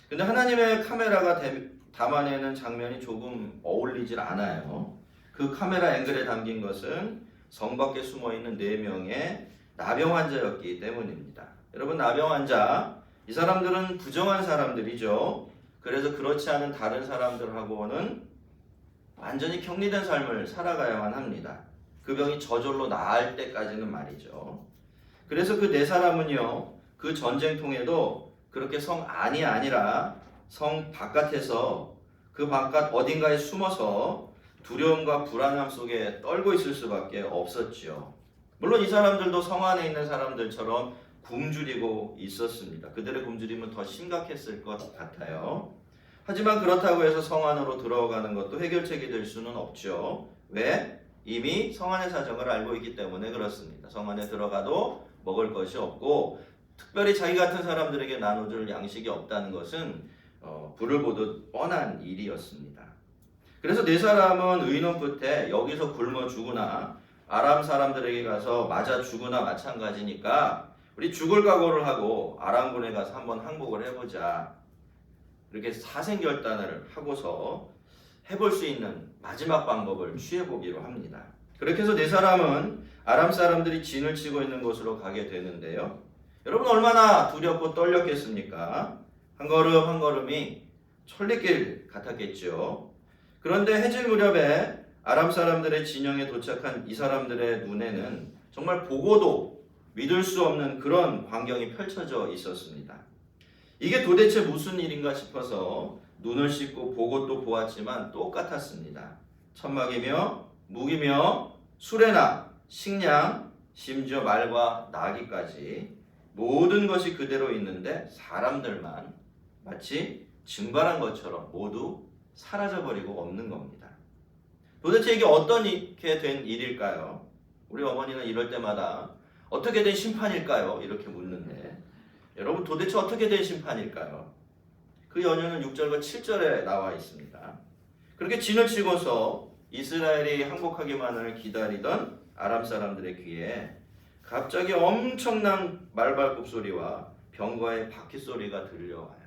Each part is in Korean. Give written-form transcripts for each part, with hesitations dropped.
근데 하나님의 카메라가 담아내는 장면이 조금 어울리질 않아요. 그 카메라 앵글에 담긴 것은 성 밖에 숨어있는 4명의 나병 환자였기 때문입니다. 여러분, 나병 환자, 이 사람들은 부정한 사람들이죠. 그래서 그렇지 않은 다른 사람들하고는 완전히 격리된 삶을 살아가야만 합니다. 그 병이 저절로 나을 때까지는 말이죠. 그래서 그 4사람은요, 그 전쟁통에도 그렇게 성 안이 아니라 성 바깥에서 그 바깥 어딘가에 숨어서 두려움과 불안함 속에 떨고 있을 수밖에 없었죠. 물론 이 사람들도 성 안에 있는 사람들처럼 굶주리고 있었습니다. 그들의 굶주림은 더 심각했을 것 같아요. 하지만 그렇다고 해서 성 안으로 들어가는 것도 해결책이 될 수는 없죠. 왜? 이미 성 안의 사정을 알고 있기 때문에 그렇습니다. 성 안에 들어가도 먹을 것이 없고 특별히 자기 같은 사람들에게 나눠줄 양식이 없다는 것은 불을 보듯 뻔한 일이었습니다. 그래서 4사람은 의논 끝에 여기서 굶어 죽으나 아람 사람들에게 가서 맞아 죽으나 마찬가지니까 우리 죽을 각오를 하고 아람군에 가서 한번 항복을 해보자. 이렇게 사생결단을 하고서 해볼 수 있는 마지막 방법을 취해보기로 합니다. 그렇게 해서 4사람은 아람 사람들이 진을 치고 있는 곳으로 가게 되는데요. 여러분, 얼마나 두렵고 떨렸겠습니까? 한 걸음 한 걸음이 천리길 같았겠죠. 그런데 해질 무렵에 아람 사람들의 진영에 도착한 이 사람들의 눈에는 정말 보고도 믿을 수 없는 그런 광경이 펼쳐져 있었습니다. 이게 도대체 무슨 일인가 싶어서 눈을 씻고 보고 또 보았지만 똑같았습니다. 천막이며 무기며 수레나 식량, 심지어 말과 나귀까지 모든 것이 그대로 있는데 사람들만 마치 증발한 것처럼 모두 사라져버리고 없는 겁니다. 도대체 이게 어떻게 된 일일까요? 우리 어머니는 이럴 때마다 어떻게 된 심판일까요? 이렇게 묻는데 여러분, 도대체 어떻게 된 심판일까요? 그 연유는 6절과 7절에 나와 있습니다. 그렇게 진을 치고서 이스라엘이 항복하기만을 기다리던 아람 사람들의 귀에 갑자기 엄청난 말발굽 소리와 병거의 바퀴 소리가 들려와요.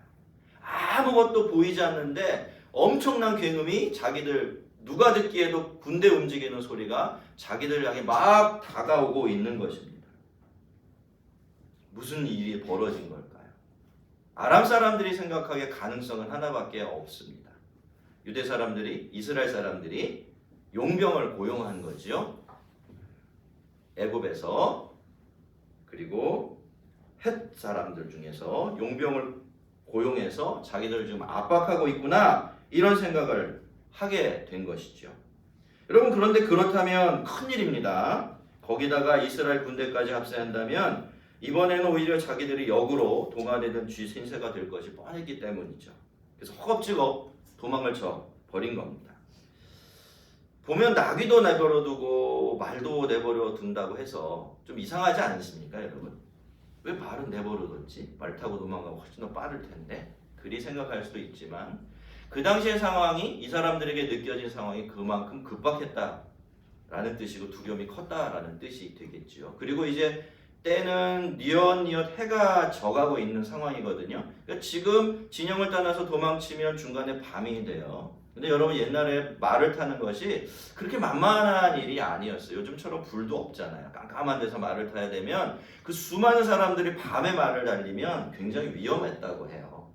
아무것도 보이지 않는데 엄청난 굉음이 자기들 누가 듣기에도 군대 움직이는 소리가 자기들 향해 막 다가오고 있는 것입니다. 무슨 일이 벌어진 걸까요? 아람 사람들이 생각하기에 가능성은 하나밖에 없습니다. 유대 사람들이, 이스라엘 사람들이 용병을 고용한 거죠. 애굽에서. 그리고 헷 사람들 중에서 용병을 고용해서 자기들을 지금 압박하고 있구나, 이런 생각을 하게 된 것이죠. 여러분, 그런데 그렇다면 큰일입니다. 거기다가 이스라엘 군대까지 합세한다면 이번에는 오히려 자기들이 역으로 동아되던 쥐신세가 될 것이 뻔했기 때문이죠. 그래서 허겁지겁 도망을 쳐 버린 겁니다. 보면 나귀도 내버려 두고 말도 내버려 둔다고 해서 좀 이상하지 않습니까, 여러분? 왜 말은 내버려 뒀지? 말 타고 도망가면 훨씬 더 빠를 텐데. 그리 생각할 수도 있지만 그 당시의 상황이, 이 사람들에게 느껴진 상황이 그만큼 급박했다라는 뜻이고 두려움이 컸다라는 뜻이 되겠지요. 그리고 이제 때는 뉘엿뉘엿 해가 져가고 있는 상황이거든요. 그러니까 지금 진영을 떠나서 도망치면 중간에 밤이 돼요. 근데 여러분, 옛날에 말을 타는 것이 그렇게 만만한 일이 아니었어요. 요즘처럼 불도 없잖아요. 깜깜한 데서 말을 타야 되면 그 수많은 사람들이 밤에 말을 달리면 굉장히 위험했다고 해요.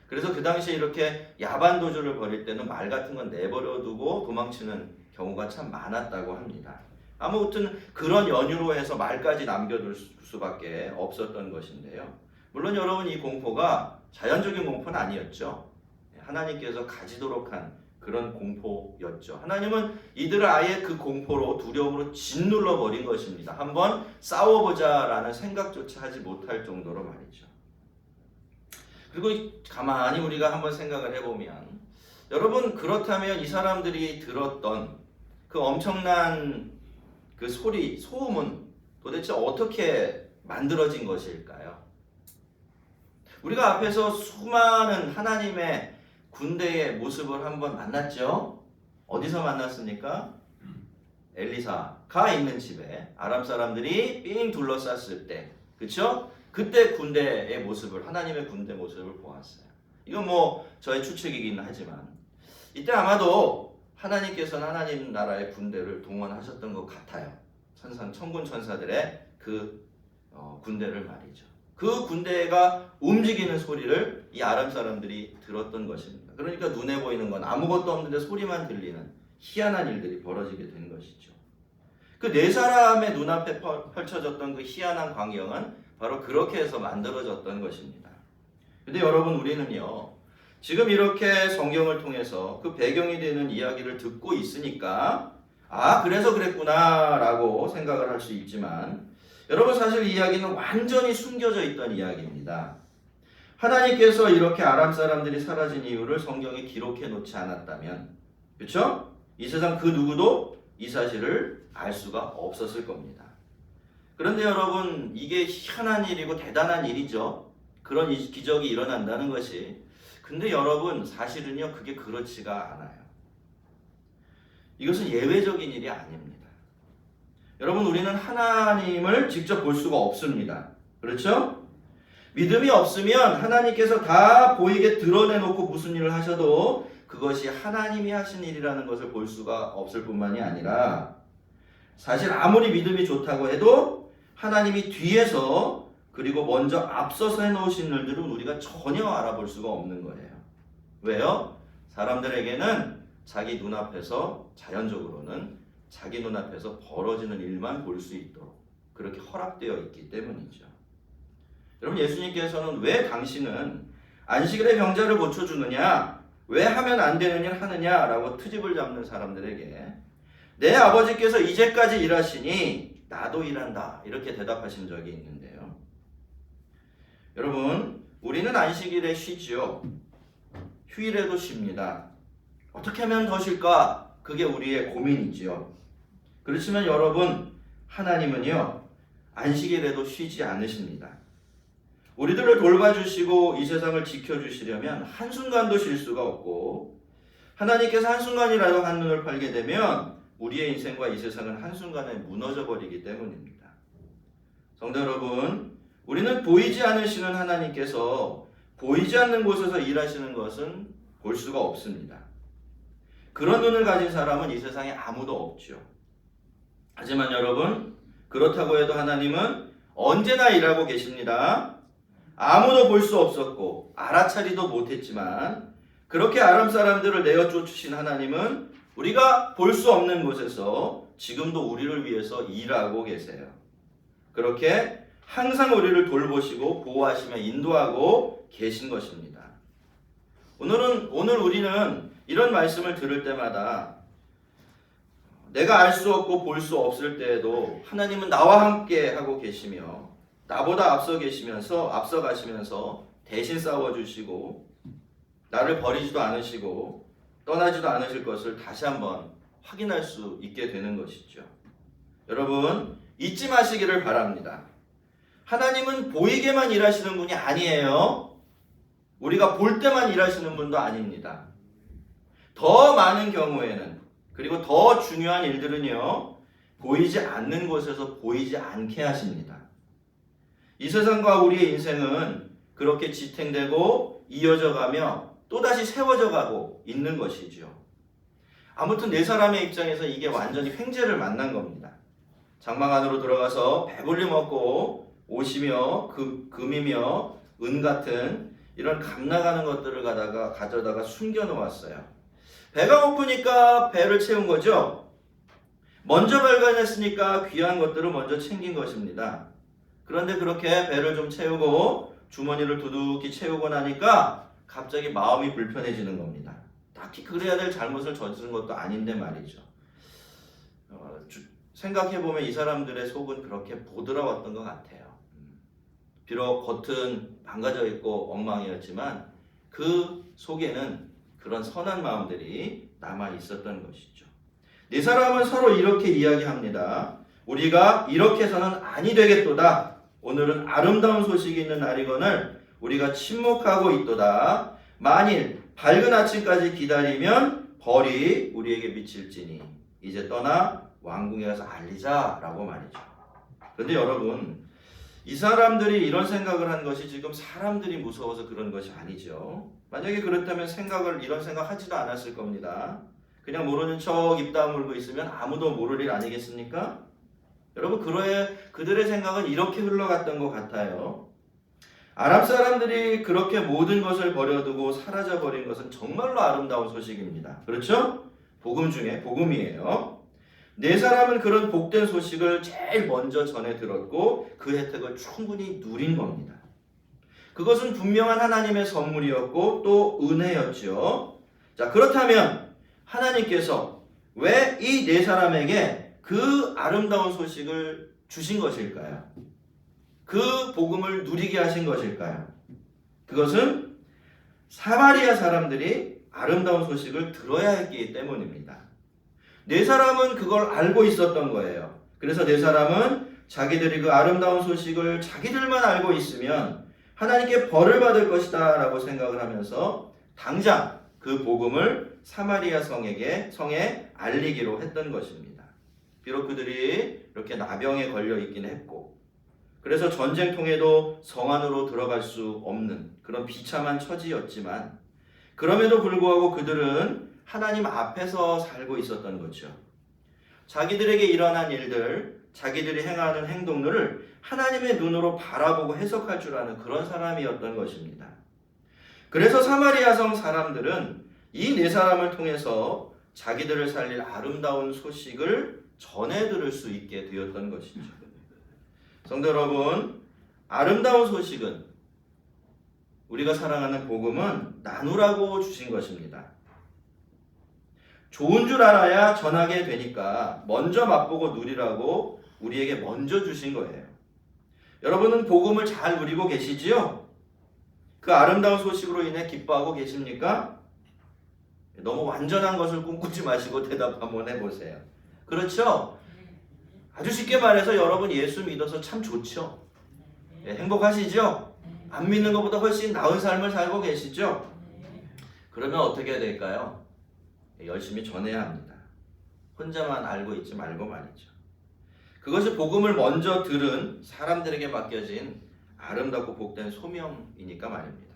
그래서 그 당시에 이렇게 야반 도주를 벌일 때는 말 같은 건 내버려 두고 도망치는 경우가 참 많았다고 합니다. 아무튼 그런 연유로 해서 말까지 남겨둘 수밖에 없었던 것인데요. 물론 여러분, 이 공포가 자연적인 공포는 아니었죠. 하나님께서 가지도록 한 그런 공포였죠. 하나님은 이들을 아예 그 공포로, 두려움으로 짓눌러 버린 것입니다. 한번 싸워보자라는 생각조차 하지 못할 정도로 말이죠. 그리고 가만히 우리가 한번 생각을 해보면, 여러분, 그렇다면 이 사람들이 들었던 그 엄청난 그 소리, 소음은 도대체 어떻게 만들어진 것일까요? 우리가 앞에서 수많은 하나님의 군대의 모습을 한번 만났죠? 어디서 만났습니까? 엘리사가 있는 집에 아람 사람들이 삥 둘러쌌을 때, 그쵸? 그때 군대의 모습을, 하나님의 군대 모습을 보았어요. 이건 뭐 저의 추측이긴 하지만 이때 아마도 하나님께서는 하나님 나라의 군대를 동원하셨던 것 같아요. 천군 천사들의 그 군대를 말이죠. 그 군대가 움직이는 소리를 이 아람 사람들이 들었던 것입니다. 그러니까 눈에 보이는 건 아무것도 없는데 소리만 들리는 희한한 일들이 벌어지게 된 것이죠. 그 네 사람의 눈앞에 펼쳐졌던 그 희한한 광경은 바로 그렇게 해서 만들어졌던 것입니다. 근데 여러분, 우리는요, 지금 이렇게 성경을 통해서 그 배경이 되는 이야기를 듣고 있으니까 그래서 그랬구나 라고 생각을 할 수 있지만, 여러분, 사실 이 이야기는 완전히 숨겨져 있던 이야기입니다. 하나님께서 이렇게 아람 사람들이 사라진 이유를 성경에 기록해 놓지 않았다면, 그렇죠? 이 세상 그 누구도 이 사실을 알 수가 없었을 겁니다. 그런데 여러분, 이게 희한한 일이고 대단한 일이죠. 그런 기적이 일어난다는 것이. 근데 여러분, 사실은요, 그게 그렇지가 않아요. 이것은 예외적인 일이 아닙니다. 여러분, 우리는 하나님을 직접 볼 수가 없습니다. 그렇죠? 믿음이 없으면 하나님께서 다 보이게 드러내놓고 무슨 일을 하셔도 그것이 하나님이 하신 일이라는 것을 볼 수가 없을 뿐만이 아니라, 사실 아무리 믿음이 좋다고 해도 하나님이 뒤에서 그리고 먼저 앞서서 해놓으신 일들은 우리가 전혀 알아볼 수가 없는 거예요. 왜요? 사람들에게는 자기 눈앞에서, 자연적으로는 자기 눈앞에서 벌어지는 일만 볼 수 있도록 그렇게 허락되어 있기 때문이죠. 여러분, 예수님께서는 왜 당신은 안식일에 병자를 고쳐주느냐, 왜 하면 안 되는 일 하느냐라고 트집을 잡는 사람들에게 내 아버지께서 이제까지 일하시니 나도 일한다, 이렇게 대답하신 적이 있는데요. 여러분, 우리는 안식일에 쉬지요. 휴일에도 쉽니다. 어떻게 하면 더 쉴까? 그게 우리의 고민이지요. 그렇지만 여러분, 하나님은요, 안식일에도 쉬지 않으십니다. 우리들을 돌봐주시고 이 세상을 지켜주시려면 한순간도 쉴 수가 없고, 하나님께서 한순간이라도 한눈을 팔게 되면 우리의 인생과 이 세상은 한순간에 무너져 버리기 때문입니다. 성도 여러분, 우리는 보이지 않으시는 하나님께서 보이지 않는 곳에서 일하시는 것은 볼 수가 없습니다. 그런 눈을 가진 사람은 이 세상에 아무도 없죠. 하지만 여러분, 그렇다고 해도 하나님은 언제나 일하고 계십니다. 아무도 볼 수 없었고 알아차리도 못했지만 그렇게 아람 사람들을 내어 쫓으신 하나님은 우리가 볼 수 없는 곳에서 지금도 우리를 위해서 일하고 계세요. 그렇게 항상 우리를 돌보시고 보호하시며 인도하고 계신 것입니다. 오늘 우리는 이런 말씀을 들을 때마다 내가 알 수 없고 볼 수 없을 때에도 하나님은 나와 함께 하고 계시며 나보다 앞서 가시면서 대신 싸워주시고 나를 버리지도 않으시고 떠나지도 않으실 것을 다시 한번 확인할 수 있게 되는 것이죠. 여러분, 잊지 마시기를 바랍니다. 하나님은 보이게만 일하시는 분이 아니에요. 우리가 볼 때만 일하시는 분도 아닙니다. 더 많은 경우에는, 그리고 더 중요한 일들은요, 보이지 않는 곳에서 보이지 않게 하십니다. 이 세상과 우리의 인생은 그렇게 지탱되고 이어져가며 또다시 세워져 가고 있는 것이죠. 아무튼 네 사람의 입장에서 이게 완전히 횡재를 만난 겁니다. 장막 안으로 들어가서 배불리 먹고 옷이며 금이며 은 같은 이런 값나가는 것들을 가져다가 숨겨 놓았어요. 배가 고프니까 배를 채운 거죠. 먼저 발견했으니까 귀한 것들을 먼저 챙긴 것입니다. 그런데 그렇게 배를 좀 채우고 주머니를 두둑히 채우고 나니까 갑자기 마음이 불편해지는 겁니다. 딱히 그래야 될 잘못을 저지른 것도 아닌데 말이죠. 생각해보면 이 사람들의 속은 그렇게 보드라웠던 것 같아요. 비록 겉은 망가져 있고 엉망이었지만 그 속에는 그런 선한 마음들이 남아 있었던 것이죠. 네 사람은 서로 이렇게 이야기합니다. 우리가 이렇게 해서는 아니 되겠도다. 오늘은 아름다운 소식이 있는 날이거늘 우리가 침묵하고 있도다. 만일 밝은 아침까지 기다리면 벌이 우리에게 미칠지니 이제 떠나 왕궁에 가서 알리자라고 말이죠. 그런데 여러분, 이 사람들이 이런 생각을 한 것이 지금 사람들이 무서워서 그런 것이 아니죠. 만약에 그렇다면 이런 생각 하지도 않았을 겁니다. 그냥 모르는 척 입 다물고 있으면 아무도 모를 일 아니겠습니까? 여러분, 그들의 생각은 이렇게 흘러갔던 것 같아요. 아랍 사람들이 그렇게 모든 것을 버려두고 사라져버린 것은 정말로 아름다운 소식입니다. 그렇죠? 복음 중에 복음이에요. 네 사람은 그런 복된 소식을 제일 먼저 전해 들었고 그 혜택을 충분히 누린 겁니다. 그것은 분명한 하나님의 선물이었고 또 은혜였죠. 자, 그렇다면 하나님께서 왜 이 네 사람에게 그 아름다운 소식을 주신 것일까요? 그 복음을 누리게 하신 것일까요? 그것은 사마리아 사람들이 아름다운 소식을 들어야 했기 때문입니다. 네 사람은 그걸 알고 있었던 거예요. 그래서 네 사람은 자기들이 그 아름다운 소식을 자기들만 알고 있으면 하나님께 벌을 받을 것이다 라고 생각을 하면서 당장 그 복음을 사마리아 성에 알리기로 했던 것입니다. 비록 그들이 이렇게 나병에 걸려 있긴 했고, 그래서 전쟁통에도 성 안으로 들어갈 수 없는 그런 비참한 처지였지만, 그럼에도 불구하고 그들은 하나님 앞에서 살고 있었던 거죠. 자기들에게 일어난 일들, 자기들이 행하는 행동들을 하나님의 눈으로 바라보고 해석할 줄 아는 그런 사람이었던 것입니다. 그래서 사마리아 성 사람들은 이 네 사람을 통해서 자기들을 살릴 아름다운 소식을 전해 들을 수 있게 되었던 것이죠. 성도 여러분, 아름다운 소식은, 우리가 사랑하는 복음은 나누라고 주신 것입니다. 좋은 줄 알아야 전하게 되니까 먼저 맛보고 누리라고 우리에게 먼저 주신 거예요. 여러분은 복음을 잘 누리고 계시지요? 그 아름다운 소식으로 인해 기뻐하고 계십니까? 너무 완전한 것을 꿈꾸지 마시고 대답 한번 해보세요. 그렇죠? 아주 쉽게 말해서 여러분 예수 믿어서 참 좋죠? 행복하시죠? 안 믿는 것보다 훨씬 나은 삶을 살고 계시죠? 그러면 어떻게 해야 될까요? 열심히 전해야 합니다. 혼자만 알고 있지 말고 말이죠. 그것이 복음을 먼저 들은 사람들에게 맡겨진 아름답고 복된 소명이니까 말입니다.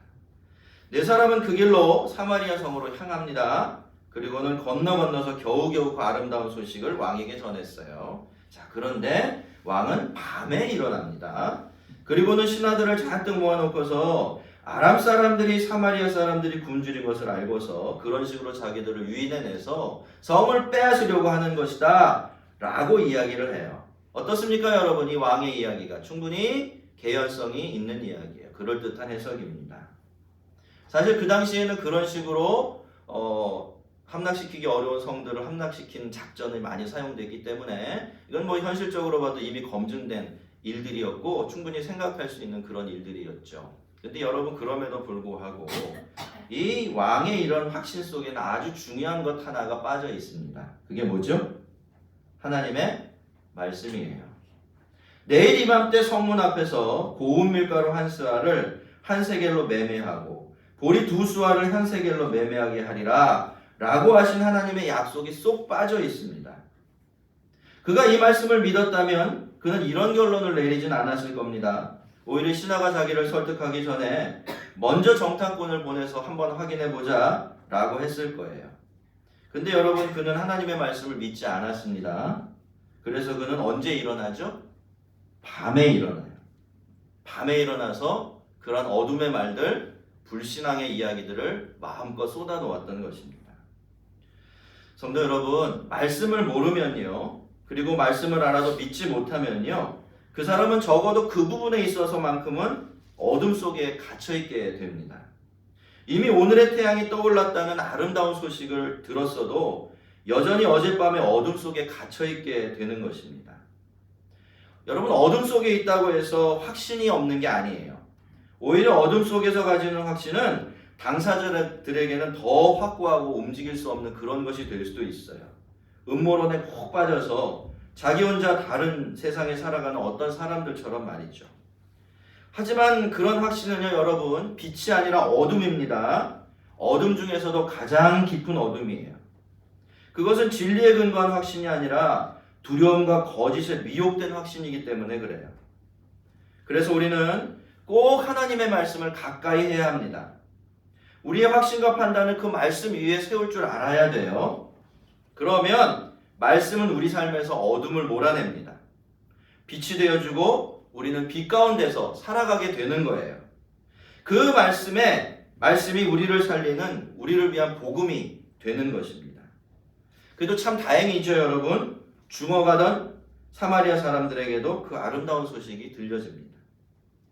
네 사람은 그 길로 사마리아 성으로 향합니다. 그리고는 건너서 겨우겨우 그 아름다운 소식을 왕에게 전했어요. 자, 그런데 왕은 밤에 일어납니다. 그리고는 신하들을 잔뜩 모아놓고서 아람 사람들이 사마리아 사람들이 굶주린 것을 알고서 그런 식으로 자기들을 유인해내서 성을 빼앗으려고 하는 것이다 라고 이야기를 해요. 어떻습니까 여러분? 이 왕의 이야기가 충분히 개연성이 있는 이야기예요. 그럴듯한 해석입니다. 사실 그 당시에는 그런 식으로 함락시키기 어려운 성들을 함락시키는 작전이 많이 사용됐기 때문에 이건 뭐 현실적으로 봐도 이미 검증된 일들이었고 충분히 생각할 수 있는 그런 일들이었죠. 근데 여러분, 그럼에도 불구하고 이 왕의 이런 확신 속에는 아주 중요한 것 하나가 빠져 있습니다. 그게 뭐죠? 하나님의 말씀이에요. 내일 이맘때 성문 앞에서 고운 밀가루 한 스아를 한 세겔로 매매하고 보리 두 수아를 한 세겔로 매매하게 하리라 라고 하신 하나님의 약속이 쏙 빠져 있습니다. 그가 이 말씀을 믿었다면 그는 이런 결론을 내리진 않았을 겁니다. 오히려 신하가 자기를 설득하기 전에 먼저 정탐꾼을 보내서 한번 확인해보자 라고 했을 거예요. 근데 여러분, 그는 하나님의 말씀을 믿지 않았습니다. 그래서 그는 언제 일어나죠? 밤에 일어나요. 밤에 일어나서 그런 어둠의 말들, 불신앙의 이야기들을 마음껏 쏟아놓았던 것입니다. 성도 여러분, 말씀을 모르면요, 그리고 말씀을 알아도 믿지 못하면요, 그 사람은 적어도 그 부분에 있어서만큼은 어둠 속에 갇혀있게 됩니다. 이미 오늘의 태양이 떠올랐다는 아름다운 소식을 들었어도 여전히 어젯밤의 어둠 속에 갇혀있게 되는 것입니다. 여러분, 어둠 속에 있다고 해서 확신이 없는 게 아니에요. 오히려 어둠 속에서 가지는 확신은 당사자들에게는 더 확고하고 움직일 수 없는 그런 것이 될 수도 있어요. 음모론에 푹 빠져서 자기 혼자 다른 세상에 살아가는 어떤 사람들처럼 말이죠. 하지만 그런 확신은요, 여러분, 빛이 아니라 어둠입니다. 어둠 중에서도 가장 깊은 어둠이에요. 그것은 진리에 근거한 확신이 아니라 두려움과 거짓에 미혹된 확신이기 때문에 그래요. 그래서 우리는 꼭 하나님의 말씀을 가까이 해야 합니다. 우리의 확신과 판단은 그 말씀 위에 세울 줄 알아야 돼요. 그러면 말씀은 우리 삶에서 어둠을 몰아냅니다. 빛이 되어주고 우리는 빛 가운데서 살아가게 되는 거예요. 그 말씀이 우리를 살리는, 우리를 위한 복음이 되는 것입니다. 그래도 참 다행이죠, 여러분. 죽어가던 사마리아 사람들에게도 그 아름다운 소식이 들려집니다.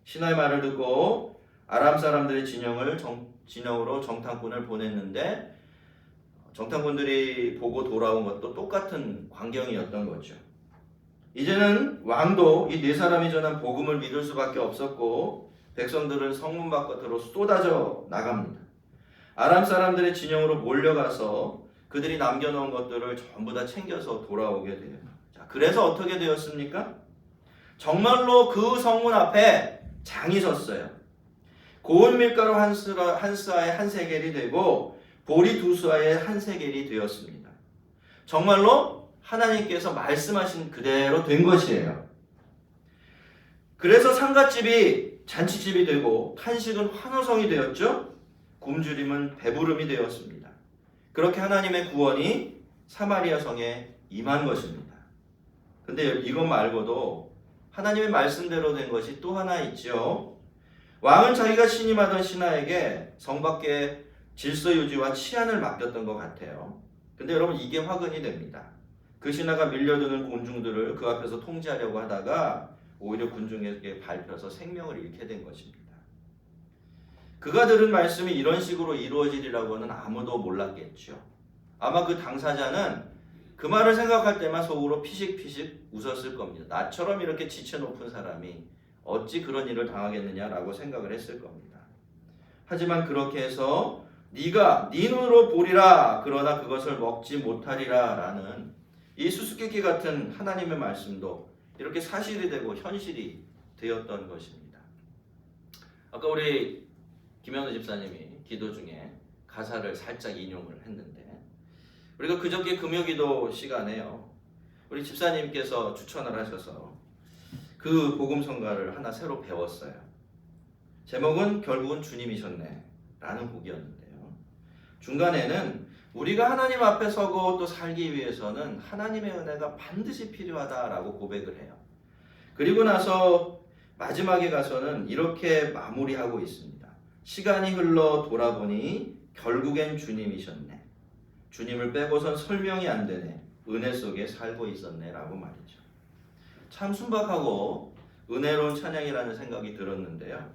신하의 말을 듣고 아람 사람들의 진영으로 정탐꾼을 보냈는데 정탐꾼들이 보고 돌아온 것도 똑같은 광경이었던 거죠. 이제는 왕도 이 네 사람이 전한 복음을 믿을 수밖에 없었고 백성들은 성문 바깥으로 쏟아져 나갑니다. 아람 사람들의 진영으로 몰려가서 그들이 남겨놓은 것들을 전부 다 챙겨서 돌아오게 돼요. 자, 그래서 어떻게 되었습니까? 정말로 그 성문 앞에 장이 섰어요. 고운 밀가루 한 스아에 한 세겔이 되고 보리 두 스아에 한 세겔이 되었습니다. 정말로 하나님께서 말씀하신 그대로 된 것이에요. 그래서 상갓집이 잔치집이 되고 탄식은 환호성이 되었죠. 굶주림은 배부름이 되었습니다. 그렇게 하나님의 구원이 사마리아 성에 임한 것입니다. 근데 이것 말고도 하나님의 말씀대로 된 것이 또 하나 있죠. 왕은 자기가 신임하던 신하에게 성 밖의 질서 유지와 치안을 맡겼던 것 같아요. 근데 여러분, 이게 화근이 됩니다. 그 신하가 밀려드는 곤충들을 그 앞에서 통제하려고 하다가 오히려 군중에게 밟혀서 생명을 잃게 된 것입니다. 그가 들은 말씀이 이런 식으로 이루어지리라고는 아무도 몰랐겠죠. 아마 그 당사자는 그 말을 생각할 때만 속으로 피식피식 웃었을 겁니다. 나처럼 이렇게 지체 높은 사람이 어찌 그런 일을 당하겠느냐라고 생각을 했을 겁니다. 하지만 그렇게 해서 네가 네 눈으로 보리라 그러나 그것을 먹지 못하리라 라는 이 수수께끼 같은 하나님의 말씀도 이렇게 사실이 되고 현실이 되었던 것입니다. 아까 우리 김현우 집사님이 기도 중에 가사를 살짝 인용을 했는데 우리가 그저께 금요기도 시간에요. 우리 집사님께서 추천을 하셔서 그 복음성가를 하나 새로 배웠어요. 제목은 결국은 주님이셨네 라는 곡이었는데요. 중간에는 우리가 하나님 앞에 서고 또 살기 위해서는 하나님의 은혜가 반드시 필요하다라고 고백을 해요. 그리고 나서 마지막에 가서는 이렇게 마무리하고 있습니다. 시간이 흘러 돌아보니 결국엔 주님이셨네. 주님을 빼고선 설명이 안 되네. 은혜 속에 살고 있었네 라고 말이죠. 참 순박하고 은혜로운 찬양이라는 생각이 들었는데요.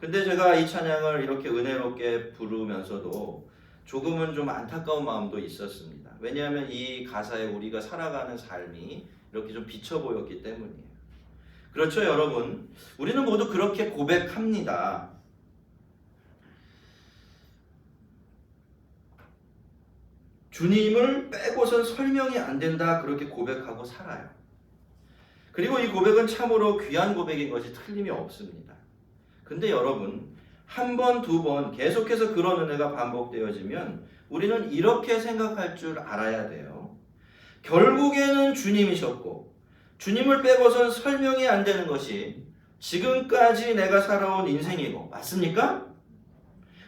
근데 제가 이 찬양을 이렇게 은혜롭게 부르면서도 조금은 좀 안타까운 마음도 있었습니다. 왜냐하면 이 가사에 우리가 살아가는 삶이 이렇게 좀 비쳐 보였기 때문이에요. 그렇죠, 여러분? 우리는 모두 그렇게 고백합니다. 주님을 빼고선 설명이 안 된다 그렇게 고백하고 살아요. 그리고 이 고백은 참으로 귀한 고백인 것이 틀림이 없습니다. 근데 여러분, 한 번, 두 번 계속해서 그런 은혜가 반복되어지면 우리는 이렇게 생각할 줄 알아야 돼요. 결국에는 주님이셨고 주님을 빼고선 설명이 안 되는 것이 지금까지 내가 살아온 인생이고 맞습니까?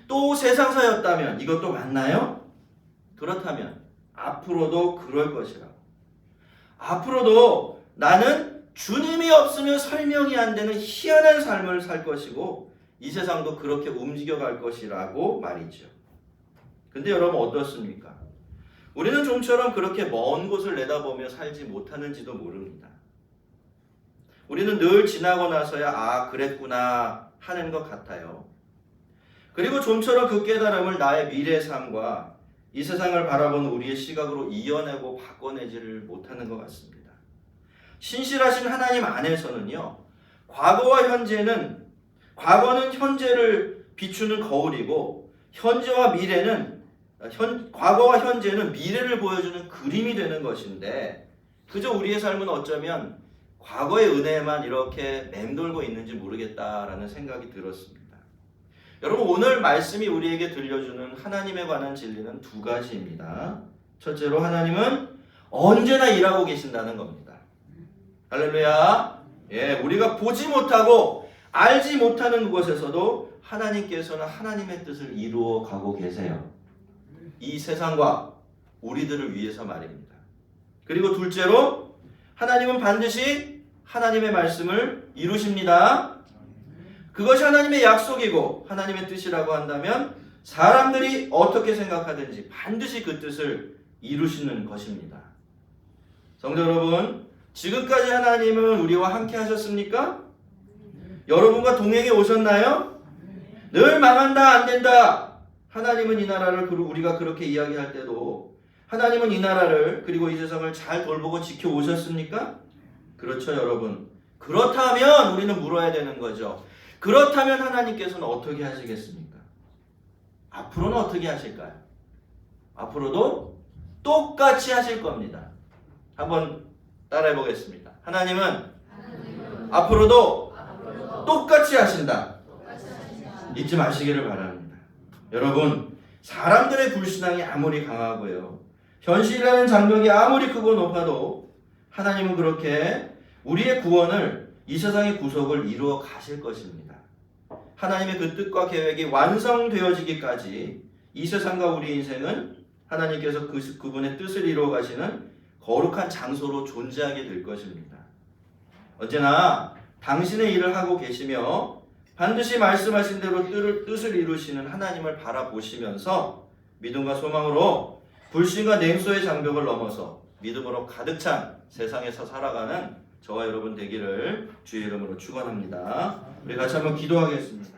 또 세상사였다면 이것도 맞나요? 그렇다면 앞으로도 그럴 것이라고. 앞으로도 나는 주님이 없으면 설명이 안 되는 희한한 삶을 살 것이고 이 세상도 그렇게 움직여갈 것이라고 말이죠. 근데 여러분 어떻습니까? 우리는 좀처럼 그렇게 먼 곳을 내다보며 살지 못하는지도 모릅니다. 우리는 늘 지나고 나서야 아 그랬구나 하는 것 같아요. 그리고 좀처럼 그 깨달음을 나의 미래 삶과 이 세상을 바라보는 우리의 시각으로 이어내고 바꿔내지를 못하는 것 같습니다. 신실하신 하나님 안에서는요. 과거는 현재를 비추는 거울이고 과거와 현재는 미래를 보여주는 그림이 되는 것인데 그저 우리의 삶은 어쩌면 과거의 은혜에만 이렇게 맴돌고 있는지 모르겠다라는 생각이 들었습니다. 여러분 오늘 말씀이 우리에게 들려주는 하나님에 관한 진리는 두 가지입니다. 첫째로 하나님은 언제나 일하고 계신다는 겁니다. 할렐루야. 예, 우리가 보지 못하고 알지 못하는 그곳에서도 하나님께서는 하나님의 뜻을 이루어 가고 계세요. 이 세상과 우리들을 위해서 말입니다. 그리고 둘째로 하나님은 반드시 하나님의 말씀을 이루십니다. 그것이 하나님의 약속이고 하나님의 뜻이라고 한다면 사람들이 어떻게 생각하든지 반드시 그 뜻을 이루시는 것입니다. 성도 여러분, 지금까지 하나님은 우리와 함께 하셨습니까? 여러분과 동행해 오셨나요? 늘 망한다, 안 된다. 하나님은 이 나라를 우리가 그렇게 이야기할 때도 하나님은 이 나라를 그리고 이 세상을 잘 돌보고 지켜오셨습니까? 그렇죠, 여러분. 그렇다면 우리는 물어야 되는 거죠. 그렇다면 하나님께서는 어떻게 하시겠습니까? 앞으로는 어떻게 하실까요? 앞으로도 똑같이 하실 겁니다. 한번 따라해 보겠습니다. 하나님은 앞으로도 똑같이 하신다. 잊지 마시기를 바랍니다. 여러분, 사람들의 불신앙이 아무리 강하고요, 현실이라는 장벽이 아무리 크고 높아도 하나님은 그렇게 우리의 구원을, 이 세상의 구속을 이루어 가실 것입니다. 하나님의 그 뜻과 계획이 완성되어지기까지 이 세상과 우리 인생은 하나님께서 그분의 뜻을 이루어 가시는 거룩한 장소로 존재하게 될 것입니다. 언제나 당신의 일을 하고 계시며 반드시 말씀하신 대로 뜻을 이루시는 하나님을 바라보시면서 믿음과 소망으로 불신과 냉소의 장벽을 넘어서 믿음으로 가득 찬 세상에서 살아가는 저와 여러분 되기를 주의 이름으로 축원합니다. 우리 같이 한번 기도하겠습니다.